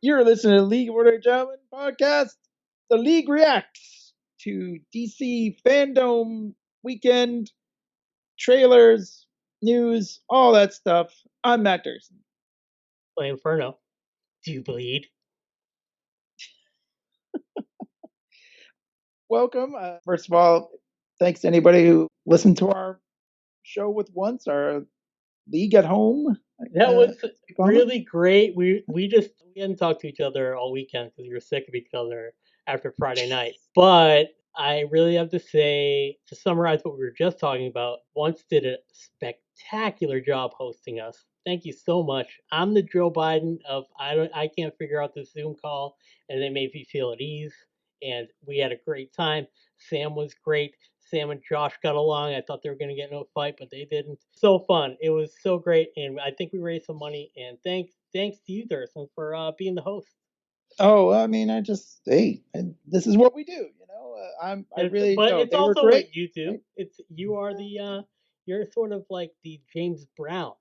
You're listening to League of Ordinary Gentlemen podcast. The League reacts to DC Fandome weekend trailers, news, all that stuff. I'm Matt Dursin. Playing Ferno. Do you bleed? Welcome. First of all, thanks to anybody who listened to our show with once, our League at Home. That was we call it. really great. We hadn't talked to each other all weekend because we were sick of each other after Friday night. But I really have to say, to summarize what we were just talking about, Once did a spectacular job hosting us. Thank you so much. I'm the Joe Biden of I can't figure out this Zoom call, and they made me feel at ease. And we had a great time. Sam was great. Sam and Josh got along. I thought they were going to get in a fight, but they didn't. So fun. It was so great, and I think we raised some money. And thanks to you, Dursin, for being the host. Oh, I mean, this is what we do, you know. It's they were also great. what you do. You are you're sort of like the James Brown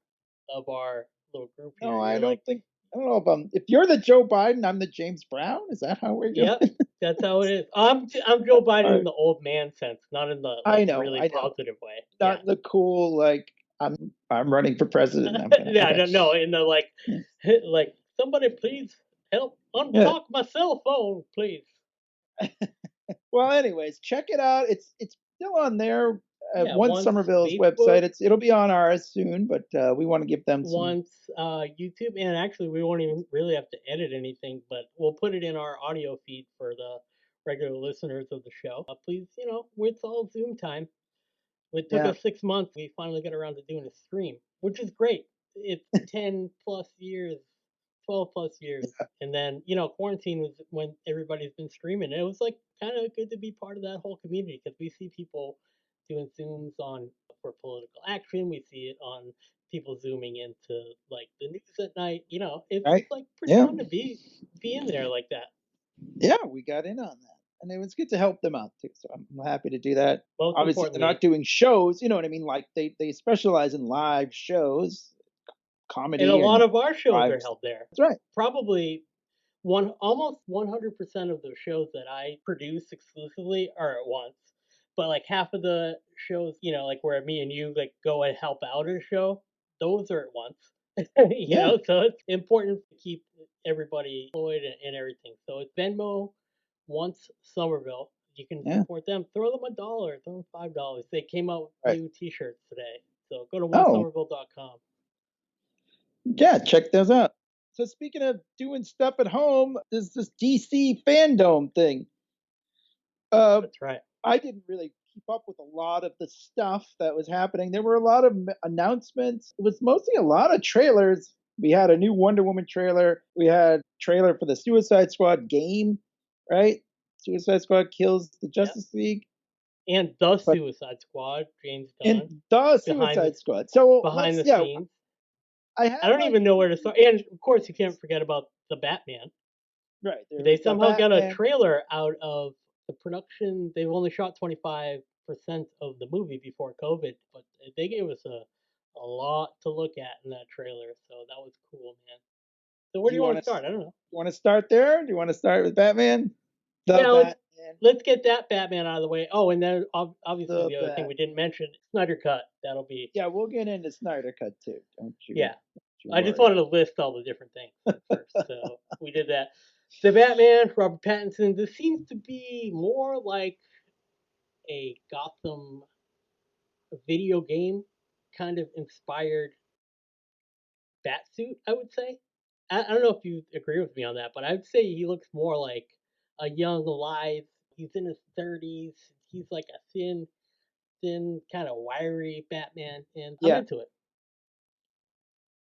of our little group here. No, I don't know if you're the Joe Biden, I'm the James Brown. Is that how we're doing? Yep, that's how it is. I'm Joe Biden Right. in the old man sense, not in the really positive way. Not the cool I'm running for president. Yeah, I don't know. In the like somebody please help unlock my cell phone, please. Well, anyways, check it out. It's still on there. Once Somerville's Facebook, website. It'll be on ours soon, but we want to give them some. Once YouTube, and actually we won't even really have to edit anything, but we'll put it in our audio feed for the regular listeners of the show. Please, it's all Zoom time. It took us 6 months. We finally got around to doing a stream, which is great. It's 10 plus years, 12 plus years. Yeah. And then, quarantine was when everybody's been streaming. It was like kind of good to be part of that whole community because we see people doing Zooms for political action. We see it on people zooming into like the news at night. It's like pretty fun to be in there like that. Yeah, we got in on that. And it was good to help them out too. So I'm happy to do that. Most Obviously, they're not doing shows. You know what I mean? Like they specialize in live shows, comedy, and a lot of our shows are held there. That's right. Probably almost 100% of the shows that I produce exclusively are at once. But like half of the shows, like where me and you like go and help out a show, those are at once. So it's important to keep everybody employed and everything. So it's Venmo, Once Somerville. You can support them. Throw them $1, throw them $5. They came out with new T-shirts today. So go to onesomerville.com. Yeah, check those out. So speaking of doing stuff at home, there's this DC Fandome thing. That's right. I didn't really keep up with a lot of the stuff that was happening. There were a lot of announcements. It was mostly a lot of trailers. We had a new Wonder Woman trailer. We had a trailer for the Suicide Squad game, right? Suicide Squad kills the Justice League. And the Suicide Squad, James Gunn. And the Suicide Squad. So behind the scenes. I don't even know where to start. And of course, you can't forget about the Batman. Right. They somehow got a trailer out of the production. They've only shot 25% of the movie before COVID, but they gave us a lot to look at in that trailer. So that was cool, man. So where do you want to start? I don't know. You want to start there? Do you want to start with Batman? Let's get that Batman out of the way. Oh, and then obviously the other thing we didn't mention, Snyder Cut. That'll be... Yeah, we'll get into Snyder Cut too. Don't you? Yeah. I just wanted to list all the different things first. So we did that. The Batman, Robert Pattinson. This seems to be more like a Gotham video game kind of inspired Batsuit, I would say. I don't know if you agree with me on that, but I would say he looks more like a young, alive. He's in his 30s. He's like a thin, kind of wiry Batman, and I'm into it.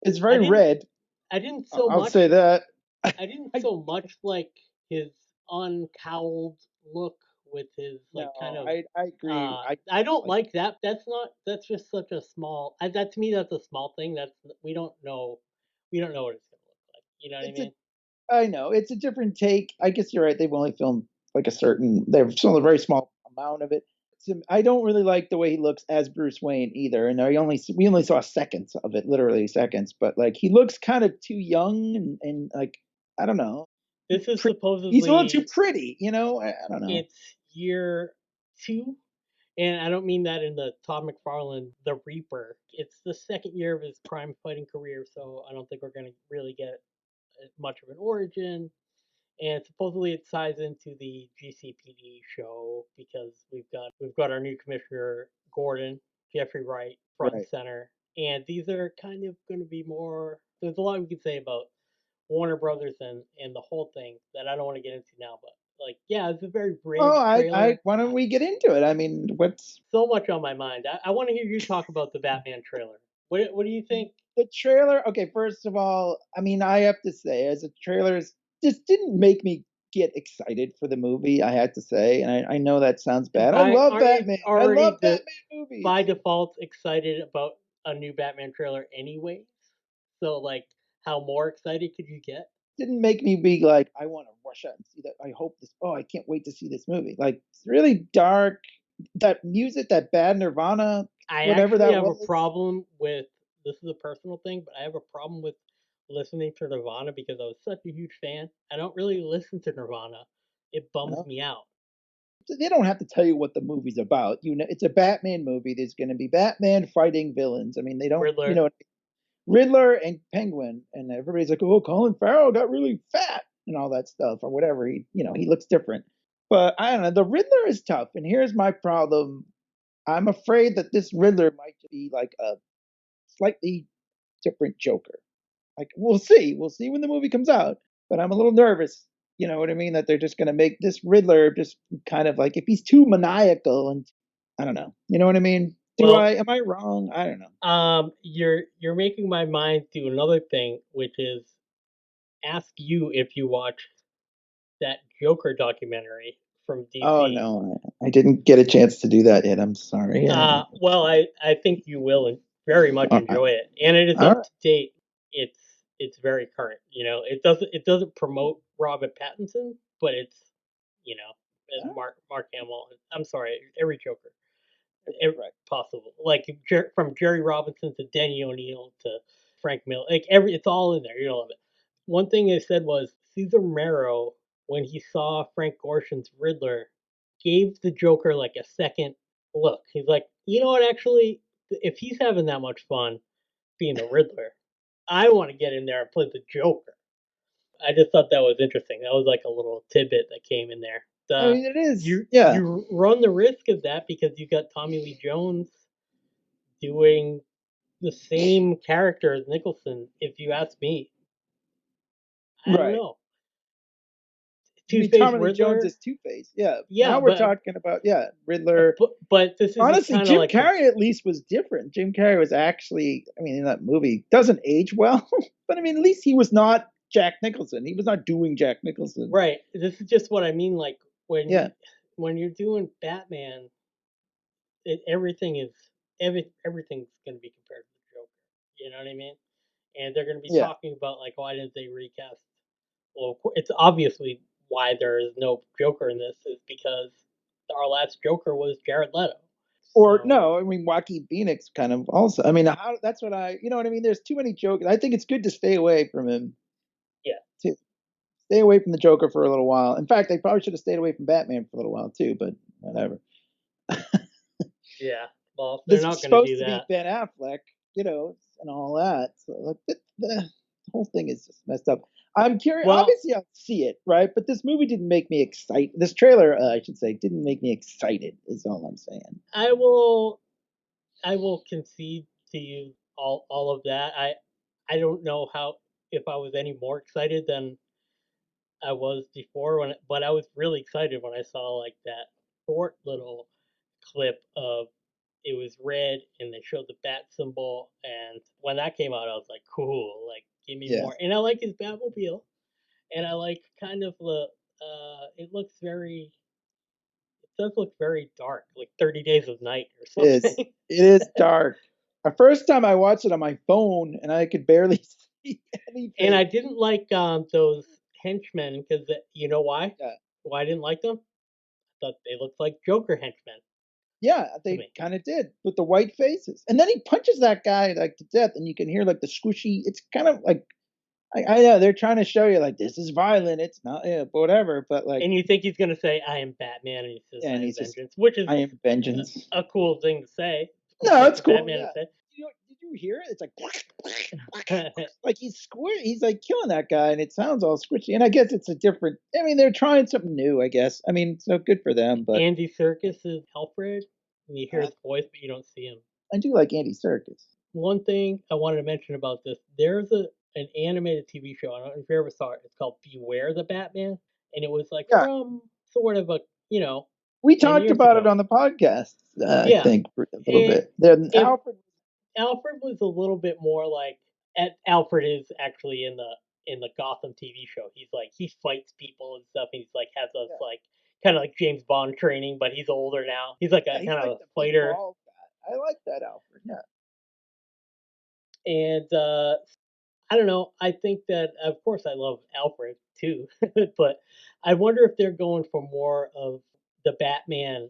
It's very red. I didn't so I'll much. say that. I didn't so much like his uncowled look with his kind of. I agree. I don't like that. That's just such a small. That to me, that's a small thing. We don't know. We don't know what it's gonna look like. You know what I mean? I know it's a different take. I guess you're right. They've only filmed they've filmed a very small amount of it. I don't really like the way he looks as Bruce Wayne either. And we only saw seconds of it, literally seconds. But like he looks kind of too young and like I don't know. This is He's a little too supposedly pretty, you know. I don't know. it's year 2, and I don't mean that in the Todd McFarlane the Reaper. It's the second year of his crime fighting career, so I don't think we're gonna really get much of an origin. And supposedly it ties into the GCPD show because we've got our new commissioner Gordon, Jeffrey Wright, front and Right. center, and these are kind of going to be more. There's a lot we could say about Warner Brothers and the whole thing that I don't want to get into now, but like yeah, it's a very Oh, brave trailer. why don't we get into it? I mean, what's So much on my mind. I want to hear you talk about the Batman trailer. What do you think? the trailer? Okay, first of all, I mean, I have to say, as a trailer just didn't make me get excited for the movie. I had to say, and I know that sounds bad. I Why love aren't you Batman. I love already Batman by movies. default excited about a new Batman trailer anyways? So like, how more excited could you get? Didn't make me be like, I want to rush out and see that. I hope this. Oh, I can't wait to see this movie. Like, it's really dark. That music, that bad Nirvana, I whatever actually that have a was. problem with this is a personal thing, but I have a problem with listening to Nirvana because I was such a huge fan. I don't really listen to Nirvana. It You bums know, me out. they don't have to tell you what the movie's about. You know, it's a Batman movie. There's going to be Batman fighting villains. I mean, they don't. You Riddler. know, Riddler and Penguin, and everybody's like, "Oh, Colin Farrell got really fat and all that stuff, or whatever." He looks different. But I don't know. The Riddler is tough, and here's my problem. I'm afraid that this Riddler might be like a slightly different Joker. Like we'll see. We'll see when the movie comes out. But I'm a little nervous. You know what I mean? That they're just going to make this Riddler just kind of like if he's too maniacal and I don't know. You know what I mean? Do I? Well, Am I wrong? I don't know. you're making my mind do another thing, which is ask you if you watched that Joker documentary from Oh DC. no, I didn't get a chance to do that yet. I'm sorry. Well, I think you will very much All right. enjoy it, and it is All up right. to date. It's it's very current. It doesn't promote Robert Pattinson, but it's you know All right. Mark Hamill. I'm sorry, every Joker Right. possible. Like from Jerry Robinson to Denny O'Neil to Frank Miller, like every it's all in there. You know, love it. One thing they said was Cesar Romero when he saw Frank Gorshin's Riddler gave the Joker like a second look. He's like, you know what? Actually, if he's having that much fun being the Riddler, I want to get in there and play the Joker. I just thought that was interesting. That was like a little tidbit that came in there. I The mean, it is. you Yeah. you run the risk of that because you got Tommy Lee Jones doing the same character as Nicholson. If you ask me, I don't Right. know. You Two mean Face Tommy Lee Jones Riddler, is Two Face? Yeah. yeah, Now we're talking about Riddler. but this is just Honestly, kind of Jim like the Carrey at least was different. Jim Carrey was actually, I mean, in that movie, doesn't age well, but I mean, at least he was not Jack Nicholson. He was not doing Jack Nicholson. right. This is just what I mean. Like Yeah. when you're doing Batman, everything's going to be compared to the Joker. You know what I mean? And they're going to be Yeah. talking about like why didn't they recast? Well, it's obviously why there is no Joker in this is because our last Joker was Jared Leto. Or So no, I mean Joaquin Phoenix kind of also. I mean, that's what you know what I mean. There's too many Jokers. I think it's good to stay away from him. yeah, To stay away from the Joker for a little while. In fact, they probably should have stayed away from Batman for a little while too. But whatever. yeah. Well, they're This was not going to supposed do to be that. Ben Affleck, and all that. So like the whole thing is just messed up. I'm curious. Well, Obviously, I'll see it, right? But this movie didn't make me excited. This trailer, I should say, didn't make me excited. Is all I'm saying. I will I will concede to you all of that. I don't know how if I was any more excited than I was before but I was really excited when I saw like that short little clip of it was red and they showed the bat symbol and when that came out I was like cool like give me Yeah, more and I like his Batmobile and I like kind of the it looks very it does look very dark like 30 Days of Night or it is. something. It is dark. The first time I watched it on my phone, and I could barely see And I anything. didn't like those henchmen because you know why? Yeah, Why I didn't like them? I thought they looked like Joker henchmen yeah, to they me. kind of did with the white faces, and then he punches that guy like to death, and you can hear like the squishy. It's kind of like I know they're trying to show you like this is violent. It's not, yeah, whatever. But like, And you think he's gonna say, "I am Batman," and he says, yeah, "I and am he's just, vengeance," which is I am vengeance. a cool thing to say. Cool No, thing it's for cool. Batman to Yeah. say. Did you hear it? It's like like he's squirt. He's like killing that guy, and it sounds all squishy. And I guess it's a different. I mean, they're trying something new. I guess. I mean, so good for them. But Andy Serkis is Alfred, and you hear I, his voice, but you don't see him. I do like Andy Serkis. One thing I wanted to mention about this: there's an animated TV show. I don't know if you ever saw it. It's called Beware the Batman, and it was like Yeah, from sort of a we 10 talked years about it ago. on the podcast. I Yeah, think for a little it bit. Then it Alfred. Alfred was a little bit more like Alfred is actually in the Gotham TV show. He's like he fights people and stuff. He's like has us Yeah, like kind of like James Bond training, but he's older now. He's like yeah, a he's kind of like a the big fighter, bald guy. I like that Alfred. Yeah. and I don't know. I think that of course I love Alfred too, but I wonder if they're going for more of the Batman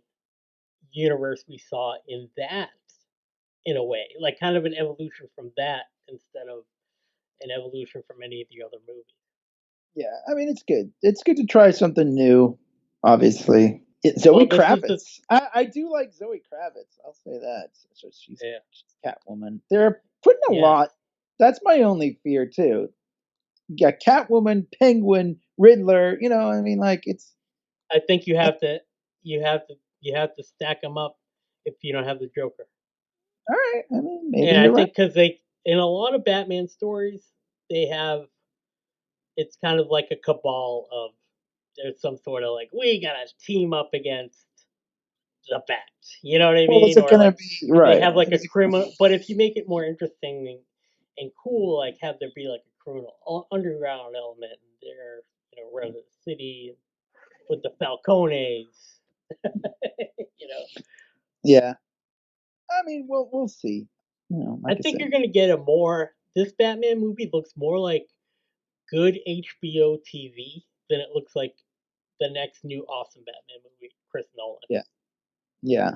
universe we saw in that in a way, like kind of an evolution from that instead of an evolution from any of the other movies. Yeah, I mean it's good. It's good to try something new. Obviously, Zoe Well, this is the Kravitz. I do like Zoe Kravitz. I'll say that. So yeah, she's Catwoman. They're putting a yes. lot. That's my only fear too. Yeah, Catwoman, Penguin, Riddler. I mean, like it's I think all you have to stack them up if you don't have the Joker. right. I mean, maybe And I you're right. think because they in a lot of Batman stories they have it's kind of like a cabal of there's some sort of like we gotta team up against the bat. You know what I Well, is mean? it Or gonna like be they right? have like a criminal. But if you make it more interesting and cool, like have there be like a criminal underground element in there, around the city with the Falcones. you know, Yeah. I mean, we'll see. I Like I think said. you're gonna get a more. This Batman movie looks more like good HBO TV than it looks like the next new awesome Batman movie, Chris Nolan. Yeah. Yeah.